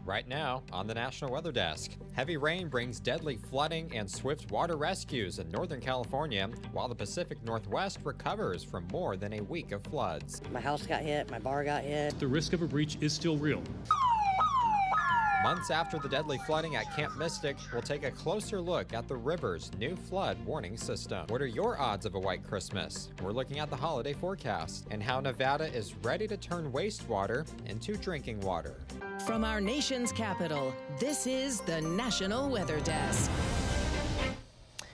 Right now on the National Weather Desk, heavy rain brings deadly flooding and swift water rescues in Northern California, while the Pacific Northwest recovers from more than a week of floods. My house got hit, my bar got hit. The risk of a breach is still real. Months after the deadly flooding at Camp Mystic, we'll take a closer look at the river's new flood warning system. What are your odds of a white Christmas? We're looking at the holiday forecast and how Nevada is ready to turn wastewater into drinking water. From our nation's capital, this is the National Weather Desk.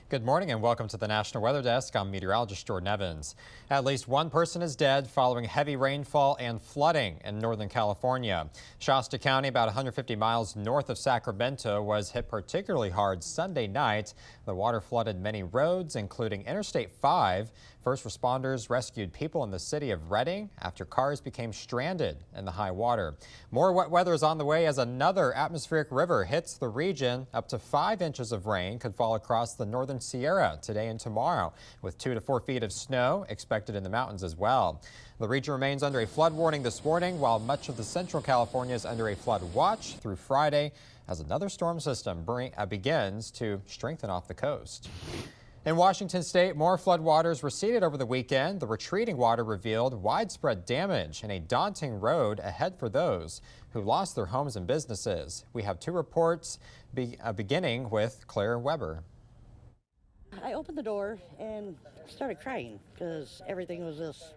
Good morning and welcome to the National Weather Desk. I'm meteorologist Jordan Evans. At least one person is dead following heavy rainfall and flooding in Northern California. Shasta County, about 150 miles north of Sacramento, was hit particularly hard Sunday night. The water flooded many roads, including Interstate 5. First responders rescued people in the city of Redding after cars became stranded in the high water. More wet weather is on the way as another atmospheric river hits the region. Up to 5 inches of rain could fall across the northern Sierra today and tomorrow, with 2 to 4 feet of snow expected in the mountains as well. The region remains under a flood warning this morning, while much of the central California is under a flood watch through Friday as another storm system begins to strengthen off the coast. In Washington state, more floodwaters receded over the weekend. The retreating water revealed widespread damage and a daunting road ahead for those who lost their homes and businesses. We have 2 reports, beginning with Claire Weber. I opened the door and started crying because everything was just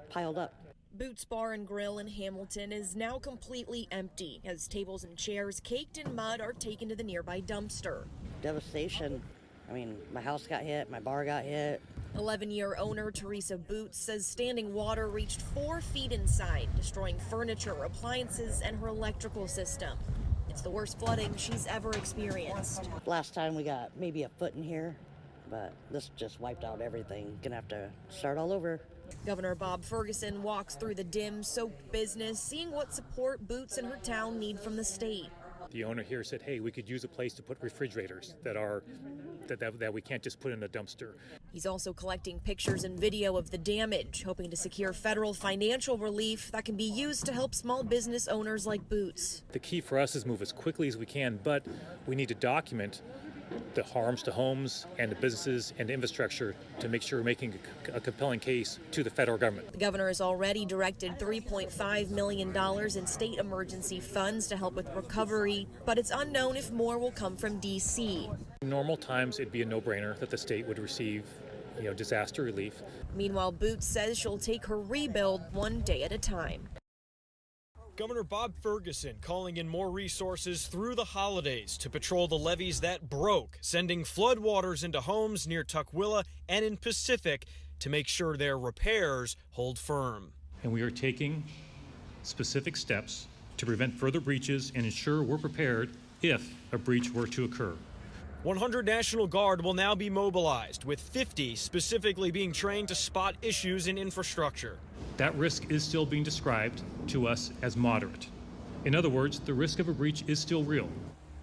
piled up. Boots Bar and Grill in Hamilton is now completely empty as tables and chairs caked in mud are taken to the nearby dumpster. Devastation. I mean, my house got hit, my bar got hit. 11-year owner Teresa Boots says standing water reached 4 feet inside, destroying furniture, appliances, and her electrical system. It's the worst flooding she's ever experienced. Last time we got maybe a foot in here, but this just wiped out everything. Gonna have to start all over. Governor Bob Ferguson walks through the dim, soaked business, seeing what support Boots and her town need from the state. The owner here said, hey, we could use a place to put refrigerators that we can't just put in a dumpster. He's also collecting pictures and video of the damage, hoping to secure federal financial relief that can be used to help small business owners like Boots. The key for us is move as quickly as we can, but we need to document the harms to homes and the businesses and the infrastructure to make sure we're making a compelling case to the federal government. The governor has already directed $3.5 million in state emergency funds to help with recovery, but it's unknown if more will come from D.C. In normal times, it'd be a no-brainer that the state would receive, disaster relief. Meanwhile, Boots says she'll take her rebuild one day at a time. Governor Bob Ferguson calling in more resources through the holidays to patrol the levees that broke, sending floodwaters into homes near Tukwila and in Pacific to make sure their repairs hold firm. And we are taking specific steps to prevent further breaches and ensure we're prepared if a breach were to occur. 100 National Guard will now be mobilized, with 50 specifically being trained to spot issues in infrastructure. That risk is still being described to us as moderate. In other words, the risk of a breach is still real.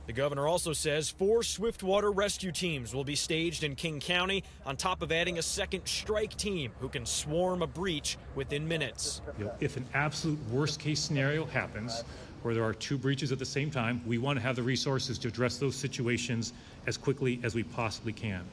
The governor also says 4 swiftwater rescue teams will be staged in King County, on top of adding a second strike team who can swarm a breach within minutes. If an absolute worst case scenario happens, where there are 2 breaches at the same time, we want to have the resources to address those situations as quickly as we possibly can.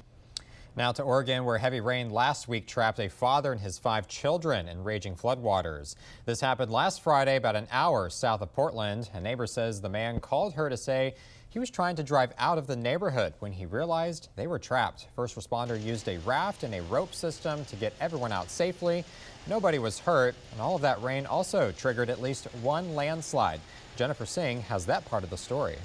Now to Oregon, where heavy rain last week trapped a father and his 5 children in raging floodwaters. This happened last Friday, about an hour south of Portland. A neighbor says the man called her to say he was trying to drive out of the neighborhood when he realized they were trapped. First responder used a raft and a rope system to get everyone out safely. Nobody was hurt, and all of that rain also triggered at least 1 landslide. Jennifer Singh has that part of the story.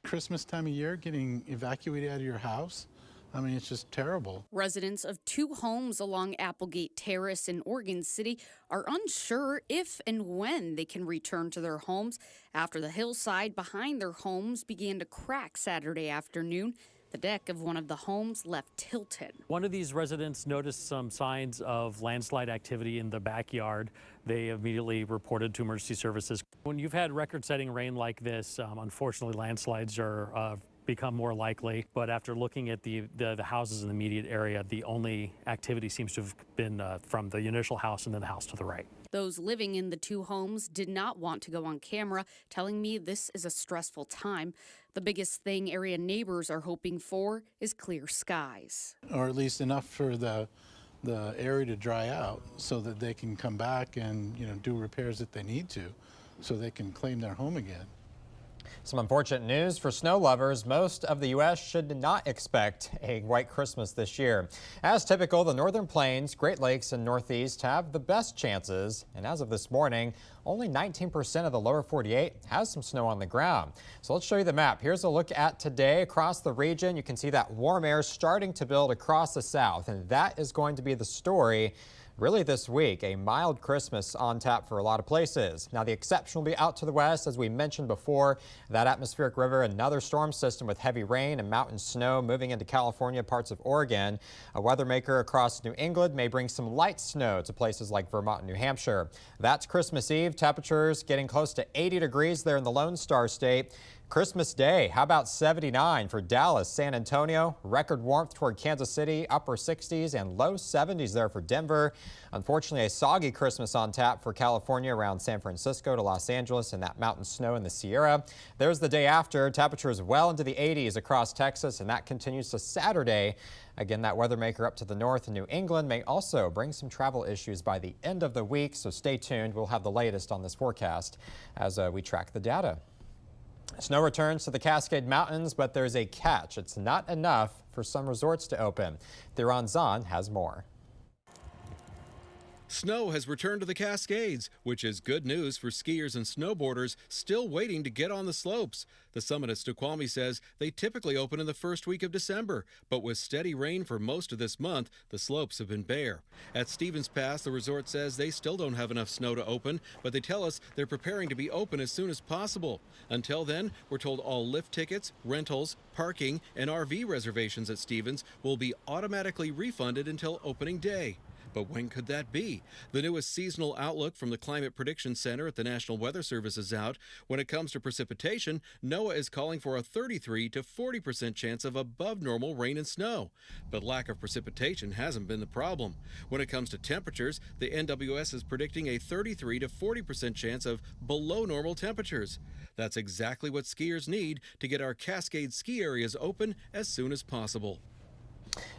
Christmas time of year, getting evacuated out of your house. I mean, it's just terrible. Residents of 2 homes along Applegate Terrace in Oregon City are unsure if and when they can return to their homes after the hillside behind their homes began to crack Saturday afternoon. The deck of one of the homes left tilted. One of these residents noticed some signs of landslide activity in the backyard. They immediately reported to emergency services. When you've had record-setting rain like this, unfortunately landslides are become more likely. But after looking at the houses in the immediate area, the only activity seems to have been from the initial house and then the house to the right. Those living in the two homes did not want to go on camera, telling me this is a stressful time. The biggest thing area neighbors are hoping for is clear skies. Or at least enough for the area to dry out so that they can come back and, do repairs that they need to so they can claim their home again. Some unfortunate news for snow lovers. Most of the U.S. should not expect a white Christmas this year. As typical, the northern plains, Great Lakes, and Northeast have the best chances. And as of this morning, only 19% of the lower 48 has some snow on the ground. So let's show you the map. Here's a look at today across the region. You can see that warm air starting to build across the south, and that is going to be the story really this week. A mild Christmas on tap for a lot of places. Now the exception will be out to the west, as we mentioned before. That atmospheric river, another storm system with heavy rain and mountain snow moving into California, parts of Oregon. A weather maker across New England may bring some light snow to places like Vermont and New Hampshire. That's Christmas Eve. Temperatures getting close to 80 degrees there in the Lone Star State. Christmas Day, how about 79 for Dallas, San Antonio? Record warmth toward Kansas City, upper 60s and low 70s there for Denver. Unfortunately, a soggy Christmas on tap for California around San Francisco to Los Angeles and that mountain snow in the Sierra. There's the day after. Temperatures well into the 80s across Texas, and that continues to Saturday. Again, that weather maker up to the north in New England may also bring some travel issues by the end of the week, so stay tuned. We'll have the latest on this forecast as we track the data. Snow returns to the Cascade Mountains, but there's a catch. It's not enough for some resorts to open. Theron Zahn has more. Snow has returned to the Cascades, which is good news for skiers and snowboarders still waiting to get on the slopes. The summit at Snoqualmie says they typically open in the first week of December, but with steady rain for most of this month, the slopes have been bare. At Stevens Pass, the resort says they still don't have enough snow to open, but they tell us they're preparing to be open as soon as possible. Until then, we're told all lift tickets, rentals, parking, and RV reservations at Stevens will be automatically refunded until opening day. But when could that be? The newest seasonal outlook from the Climate Prediction Center at the National Weather Service is out. When it comes to precipitation, NOAA is calling for a 33 to 40% chance of above normal rain and snow. But lack of precipitation hasn't been the problem. When it comes to temperatures, the NWS is predicting a 33 to 40% chance of below normal temperatures. That's exactly what skiers need to get our Cascade ski areas open as soon as possible.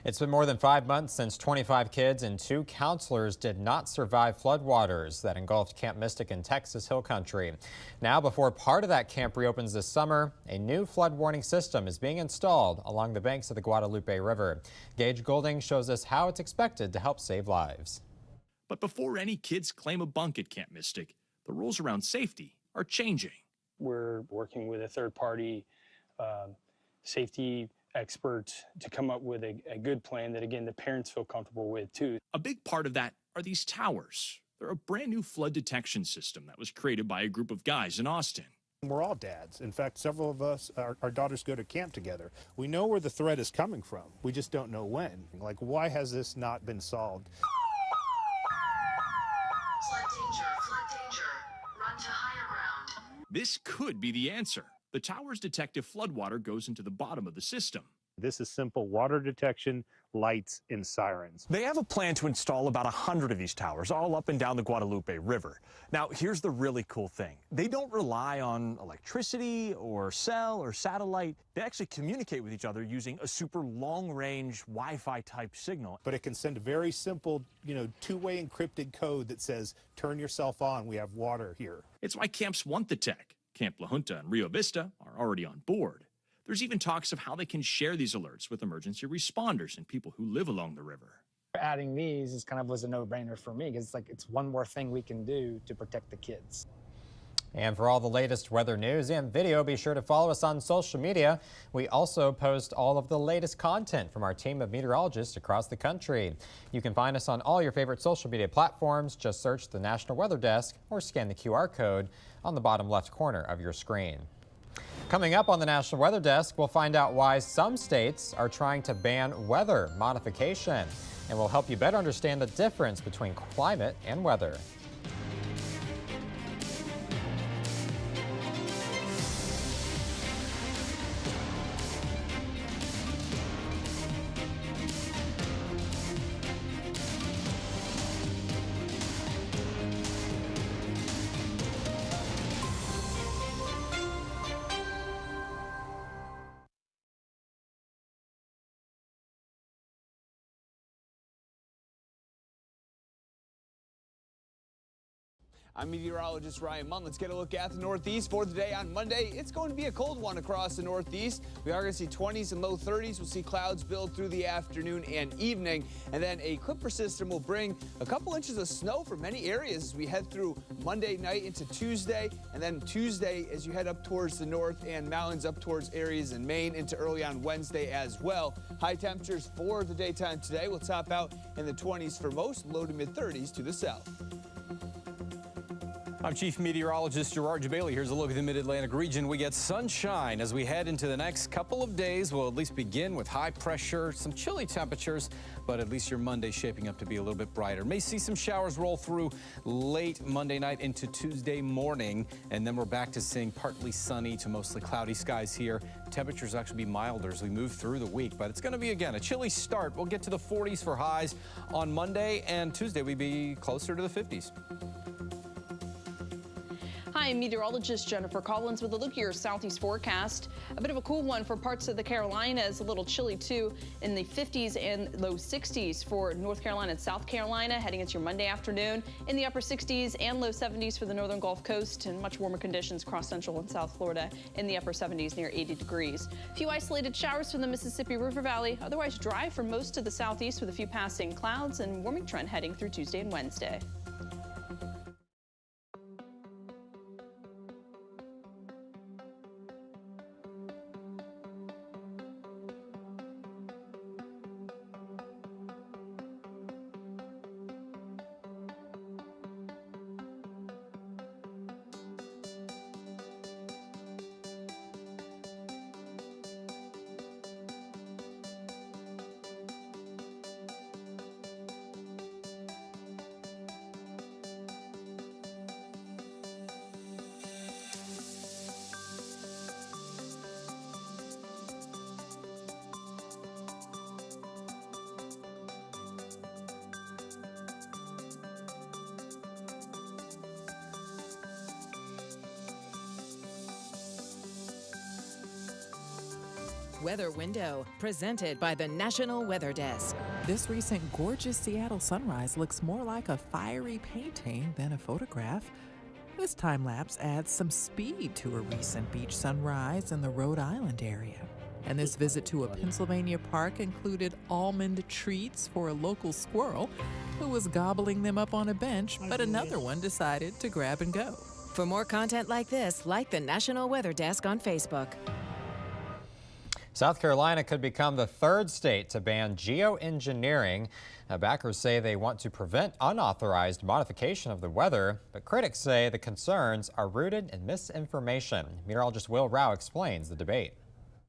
It's been more than 5 months since 25 kids and 2 counselors did not survive floodwaters that engulfed Camp Mystic in Texas Hill Country. Now, before part of that camp reopens this summer, a new flood warning system is being installed along the banks of the Guadalupe River. Gage Golding shows us how it's expected to help save lives. But before any kids claim a bunk at Camp Mystic, the rules around safety are changing. We're working with a third-party safety expert to come up with a good plan that, again, the parents feel comfortable with, too. A big part of that are these towers. They're a brand new flood detection system that was created by a group of guys in Austin. We're all dads. In fact, several of us, our daughters go to camp together. We know where the threat is coming from. We just don't know when. Like, why has this not been solved? Flood danger, run to higher ground. This could be the answer. The tower's detective floodwater goes into the bottom of the system. This is simple water detection, lights, and sirens. They have a plan to install about 100 of these towers all up and down the Guadalupe River. Now, here's the really cool thing. They don't rely on electricity or cell or satellite. They actually communicate with each other using a super long-range Wi-Fi type signal. But it can send a very simple, two-way encrypted code that says, turn yourself on, we have water here. It's why camps want the tech. Camp La Junta and Rio Vista are already on board. There's even talks of how they can share these alerts with emergency responders and people who live along the river. Adding these was a no-brainer for me because it's one more thing we can do to protect the kids. And for all the latest weather news and video, be sure to follow us on social media. We also post all of the latest content from our team of meteorologists across the country. You can find us on all your favorite social media platforms. Just search the National Weather Desk or scan the QR code on the bottom left corner of your screen. Coming up on the National Weather Desk, we'll find out why some states are trying to ban weather modification. And we'll help you better understand the difference between climate and weather. I'm meteorologist Ryan Munn. Let's get a look at the Northeast for the day on Monday. It's going to be a cold one across the Northeast. We are going to see 20s and low 30s. We'll see clouds build through the afternoon and evening. And then a clipper system will bring a couple inches of snow for many areas as we head through Monday night into Tuesday. And then Tuesday as you head up towards the north and mountains up towards areas in Maine into early on Wednesday as well. High temperatures for the daytime today will top out in the 20s for most, low to mid 30s to the south. I'm Chief Meteorologist Gerard Jabali. Here's a look at the Mid-Atlantic region. We get sunshine as we head into the next couple of days. We'll at least begin with high pressure, some chilly temperatures, but at least your Monday shaping up to be a little bit brighter. May see some showers roll through late Monday night into Tuesday morning, and then we're back to seeing partly sunny to mostly cloudy skies here. Temperatures actually be milder as we move through the week, but it's going to be, again, a chilly start. We'll get to the 40s for highs on Monday, and Tuesday we'd be closer to the 50s. Hi, I'm meteorologist Jennifer Collins with a look at your southeast forecast. A bit of a cool one for parts of the Carolinas, a little chilly too, in the 50s and low 60s for North Carolina and South Carolina heading into your Monday afternoon. In the upper 60s and low 70s for the northern Gulf Coast, and much warmer conditions across central and South Florida in the upper 70s near 80 degrees. A few isolated showers from the Mississippi River Valley, otherwise dry for most of the southeast with a few passing clouds and warming trend heading through Tuesday and Wednesday. Weather Window, presented by the National Weather Desk. This recent gorgeous Seattle sunrise looks more like a fiery painting than a photograph. This time lapse adds some speed to a recent beach sunrise in the Rhode Island area. And this visit to a Pennsylvania park included almond treats for a local squirrel who was gobbling them up on a bench, but another one decided to grab and go. For more content like this, like the National Weather Desk on Facebook. South Carolina could become the third state to ban geoengineering. Backers say they want to prevent unauthorized modification of the weather, but critics say the concerns are rooted in misinformation. Meteorologist Will Rao explains the debate.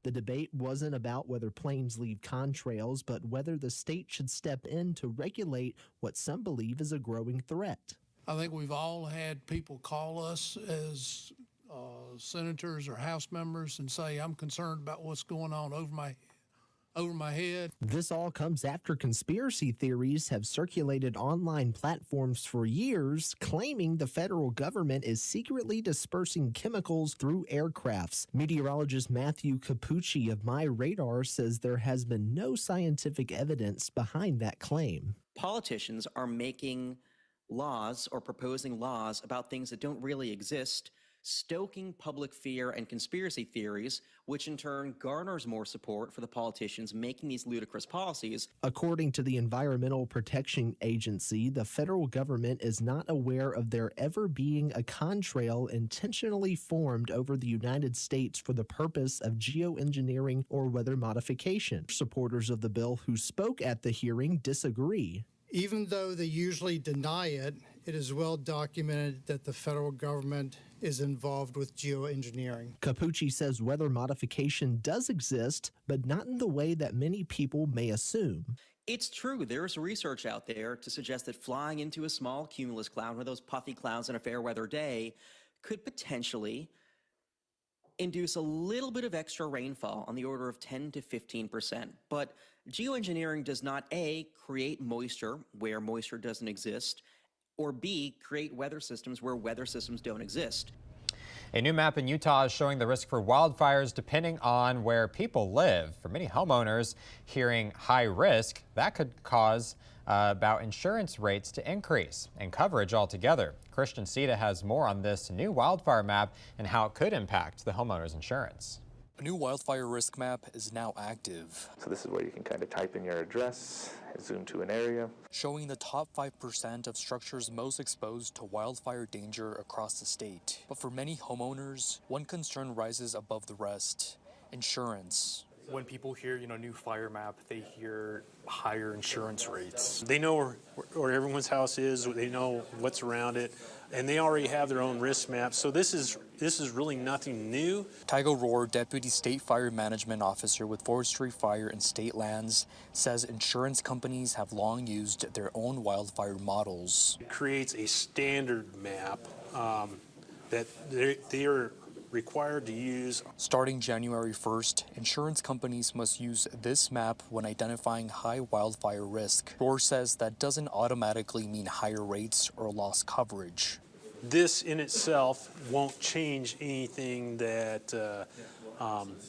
The debate wasn't about whether planes leave contrails, but whether the state should step in to regulate what some believe is a growing threat. I think we've all had people call us as senators or House members and say, I'm concerned about what's going on over my head. This all comes after conspiracy theories have circulated online platforms for years, claiming the federal government is secretly dispersing chemicals through aircrafts. Meteorologist Matthew Capucci of My Radar says there has been no scientific evidence behind that claim. Politicians are making laws or proposing laws about things that don't really exist, stoking public fear and conspiracy theories, which in turn garners more support for the politicians making these ludicrous policies. According to the Environmental Protection Agency, the federal government is not aware of there ever being a contrail intentionally formed over the United States for the purpose of geoengineering or weather modification. Supporters of the bill who spoke at the hearing disagree. Even though they usually deny it, it is well documented that the federal government is involved with geoengineering. Capucci says weather modification does exist, but not in the way that many people may assume. It's true, there's research out there to suggest that flying into a small cumulus cloud, one of those puffy clouds on a fair weather day, could potentially induce a little bit of extra rainfall on the order of 10 to 15%. But geoengineering does not A, create moisture where moisture doesn't exist, or B, create weather systems where weather systems don't exist. A new map in Utah is showing the risk for wildfires depending on where people live. For many homeowners, hearing high risk, that could cause about insurance rates to increase and coverage altogether. Christian Sita has more on this new wildfire map and how it could impact the homeowner's insurance. A new wildfire risk map is now active. So this is where you can kind of type in your address, zoom to an area, showing the top 5% of structures most exposed to wildfire danger across the state. But for many homeowners, one concern rises above the rest: insurance. When people hear, new fire map, they hear higher insurance rates. They know where everyone's house is, they know what's around it, and they already have their own risk map. So this is really nothing new. Tygo Rohr, Deputy State Fire Management Officer with Forestry, Fire, and State Lands, says insurance companies have long used their own wildfire models. It creates a standard map that they are required to use. Starting January 1st, insurance companies must use this map when identifying high wildfire risk. Rohr says that doesn't automatically mean higher rates or lost coverage. This in itself won't change anything that the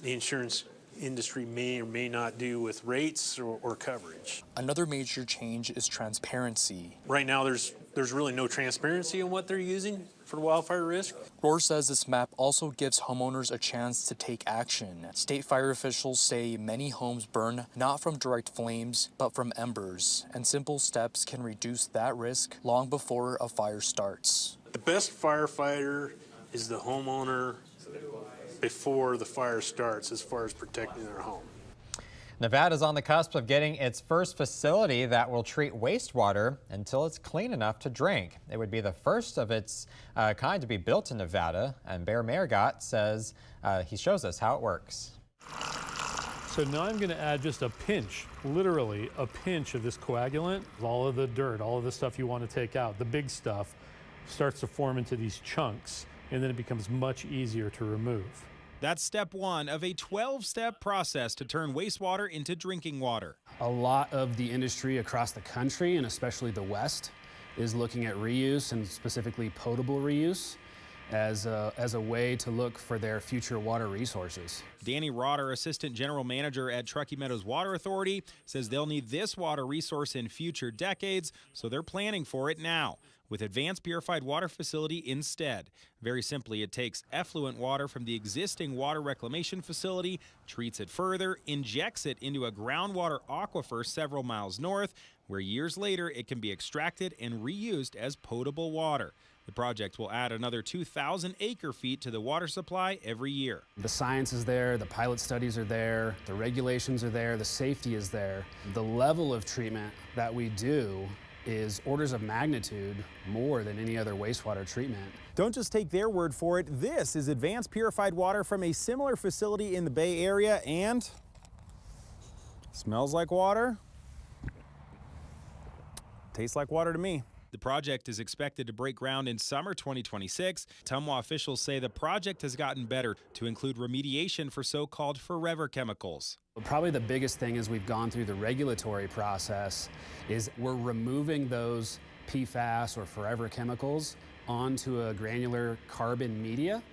insurance industry may or may not do with rates or coverage. Another major change is transparency. Right now there's really no transparency in what they're using for wildfire risk. Rohr says this map also gives homeowners a chance to take action. State fire officials say many homes burn not from direct flames, but from embers, and simple steps can reduce that risk long before a fire starts. The best firefighter is the homeowner before the fire starts as far as protecting their home. Nevada's on the cusp of getting its first facility that will treat wastewater until it's clean enough to drink. It would be the first of its kind to be built in Nevada, and Bear Marriott says he shows us how it works. So now I'm going to add just a pinch, literally a pinch of this coagulant. All of the dirt, all of the stuff you want to take out, the big stuff, starts to form into these chunks, and then it becomes much easier to remove. That's step one of a 12-step process to turn wastewater into drinking water. A lot of the industry across the country, and especially the West, is looking at reuse, and specifically potable reuse, as a way to look for their future water resources. Danny Rotter, Assistant General Manager at Truckee Meadows Water Authority, says they'll need this water resource in future decades, so they're planning for it now with Advanced Purified Water Facility instead. Very simply, it takes effluent water from the existing water reclamation facility, treats it further, injects it into a groundwater aquifer several miles north, where years later it can be extracted and reused as potable water. The project will add another 2,000 acre-feet to the water supply every year. The science is there, the pilot studies are there, the regulations are there, the safety is there. The level of treatment that we do is orders of magnitude more than any other wastewater treatment. Don't just take their word for it. This is advanced purified water from a similar facility in the Bay Area, and smells like water, tastes like water to me. The project is expected to break ground in summer 2026. Tumwa officials say the project has gotten better to include remediation for so-called forever chemicals. Probably the biggest thing as we've gone through the regulatory process is we're removing those PFAS or forever chemicals onto a granular carbon media,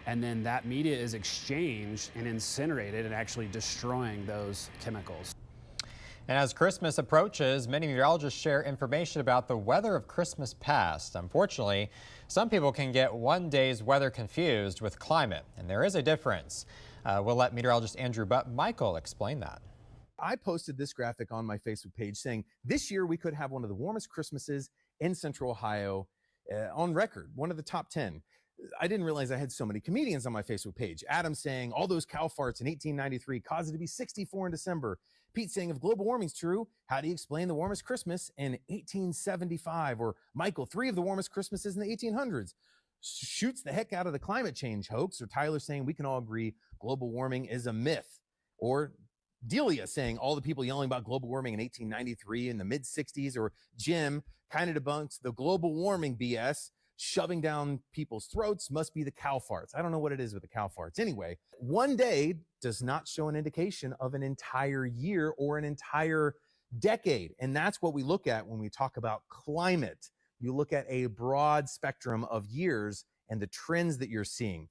and then that media is exchanged and incinerated and actually destroying those chemicals. And as Christmas approaches, many meteorologists share information about the weather of Christmas past. Unfortunately, some people can get one day's weather confused with climate, and there is a difference. We'll let meteorologist Andrew Michael explain that. I posted this graphic on my Facebook page saying this year we could have one of the warmest Christmases in Central Ohio on record, one of the top 10. I didn't realize I had so many comedians on my Facebook page. Adam saying all those cow farts in 1893 caused it to be 64 in December. Pete saying if global warming's true, how do you explain the warmest Christmas in 1875? Or Michael, 3 of the warmest Christmases in the 1800s. Shoots the heck out of the climate change hoax. Or Tyler saying we can all agree global warming is a myth. Or Delia saying all the people yelling about global warming in 1893 in the mid 60s. Or Jim kind of debunks the global warming BS. Shoving down people's throats must be the cow farts. I don't know what it is with the cow farts. Anyway, one day does not show an indication of an entire year or an entire decade. And that's what we look at when we talk about climate. You look at a broad spectrum of years and the trends that you're seeing.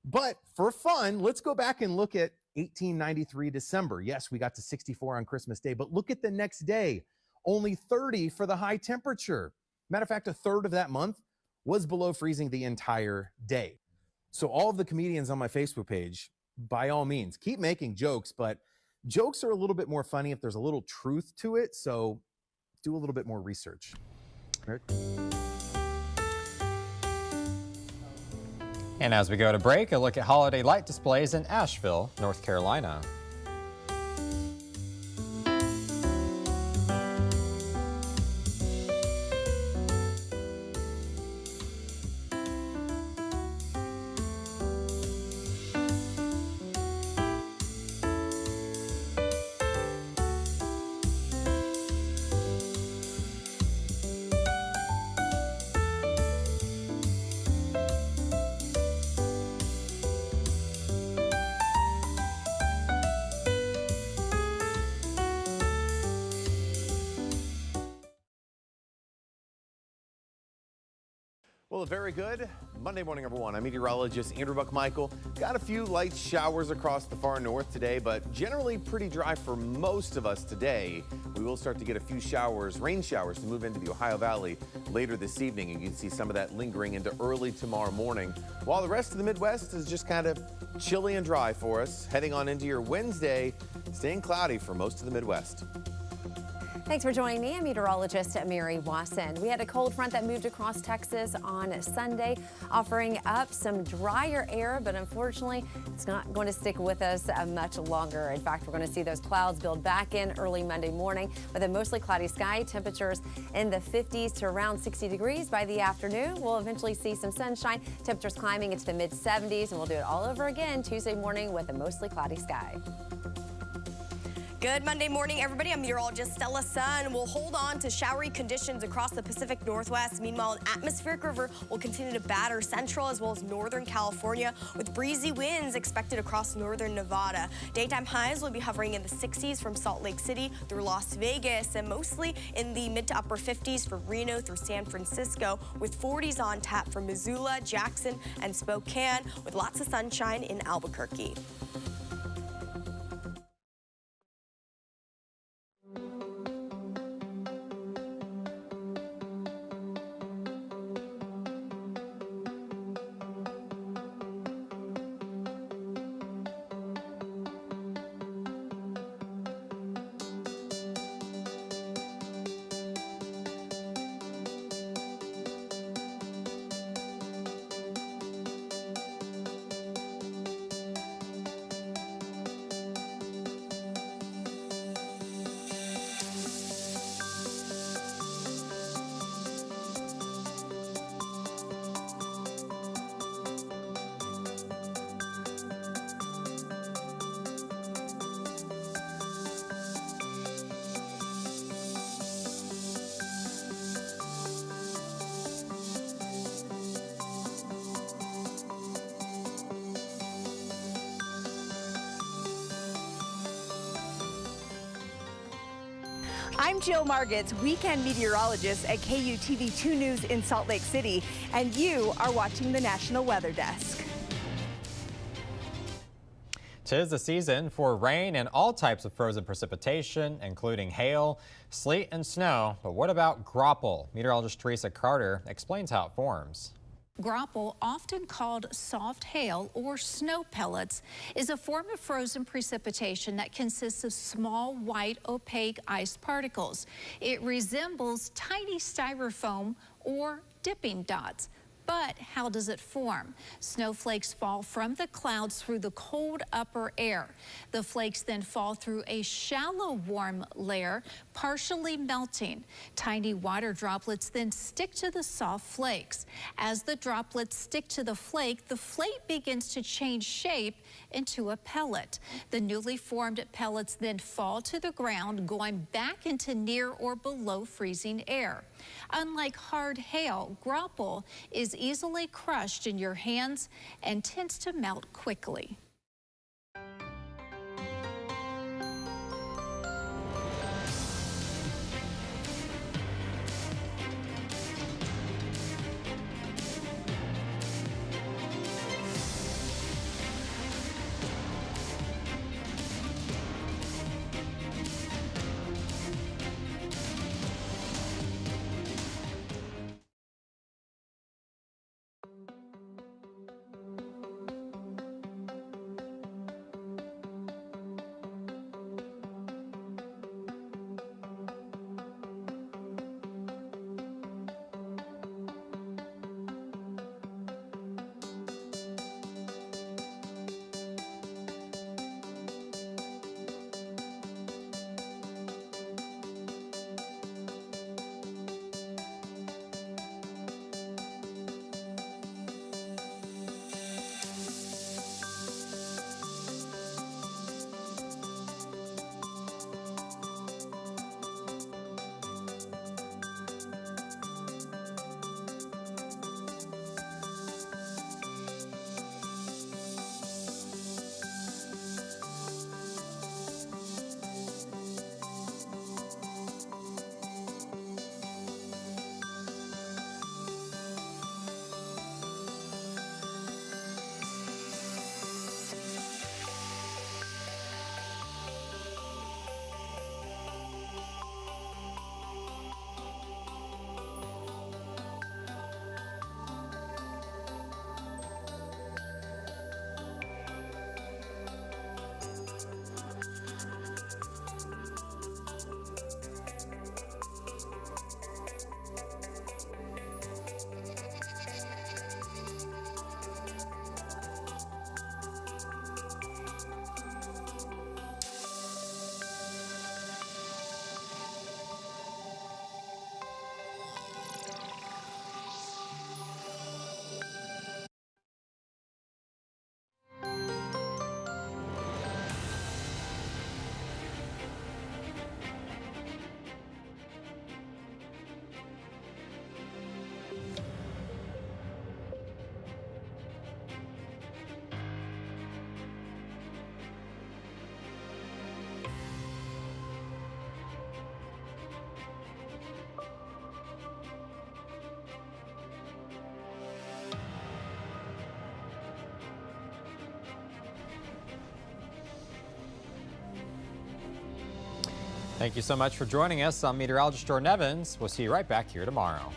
But for fun, let's go back and look at 1893 December. Yes, we got to 64 on Christmas Day, but look at the next day. Only 30 for the high temperature. Matter of fact, a third of that month was below freezing the entire day. So all of the comedians on my Facebook page, by all means, keep making jokes, but jokes are a little bit more funny if there's a little truth to it. So do a little bit more research. Eric? And as we go to break, a look at holiday light displays in Asheville, North Carolina. Well, a very good Monday morning, everyone. I'm meteorologist Andrew Buckmichael. Got a few light showers across the far north today, but generally pretty dry for most of us today. We will start to get a few showers, rain showers, to move into the Ohio Valley later this evening, and you can see some of that lingering into early tomorrow morning, while the rest of the Midwest is just kind of chilly and dry for us. Heading on into your Wednesday, staying cloudy for most of the Midwest. Thanks for joining me. I'm meteorologist Mary Wasson. We had a cold front that moved across Texas on Sunday, offering up some drier air, but unfortunately, it's not going to stick with us much longer. In fact, we're going to see those clouds build back in early Monday morning with a mostly cloudy sky. Temperatures in the 50s to around 60 degrees by the afternoon. We'll eventually see some sunshine. Temperatures climbing into the mid 70s, and we'll do it all over again Tuesday morning with a mostly cloudy sky. Good Monday morning, everybody. I'm meteorologist Stella Sun. We'll hold on to showery conditions across the Pacific Northwest. Meanwhile, an atmospheric river will continue to batter central as well as northern California with breezy winds expected across northern Nevada. Daytime highs will be hovering in the 60s from Salt Lake City through Las Vegas and mostly in the mid to upper 50s for Reno through San Francisco, with 40s on tap for Missoula, Jackson, and Spokane, with lots of sunshine in Albuquerque. I'm Jill Margits, weekend meteorologist at KUTV2 News in Salt Lake City, and you are watching the National Weather Desk. 'Tis the season for rain and all types of frozen precipitation, including hail, sleet, and snow. But what about graupel? Meteorologist Teresa Carter explains how it forms. Graupel, often called soft hail or snow pellets, is a form of frozen precipitation that consists of small, white, opaque ice particles. It resembles tiny styrofoam or dipping dots. But how does it form? Snowflakes fall from the clouds through the cold upper air. The flakes then fall through a shallow warm layer, partially melting. Tiny water droplets then stick to the soft flakes. As the droplets stick to the flake begins to change shape into a pellet. The newly formed pellets then fall to the ground, going back into near or below freezing air. Unlike hard hail, graupel is easily crushed in your hands and tends to melt quickly. Thank you so much for joining us. I'm meteorologist Jordan Evans. We'll see you right back here tomorrow.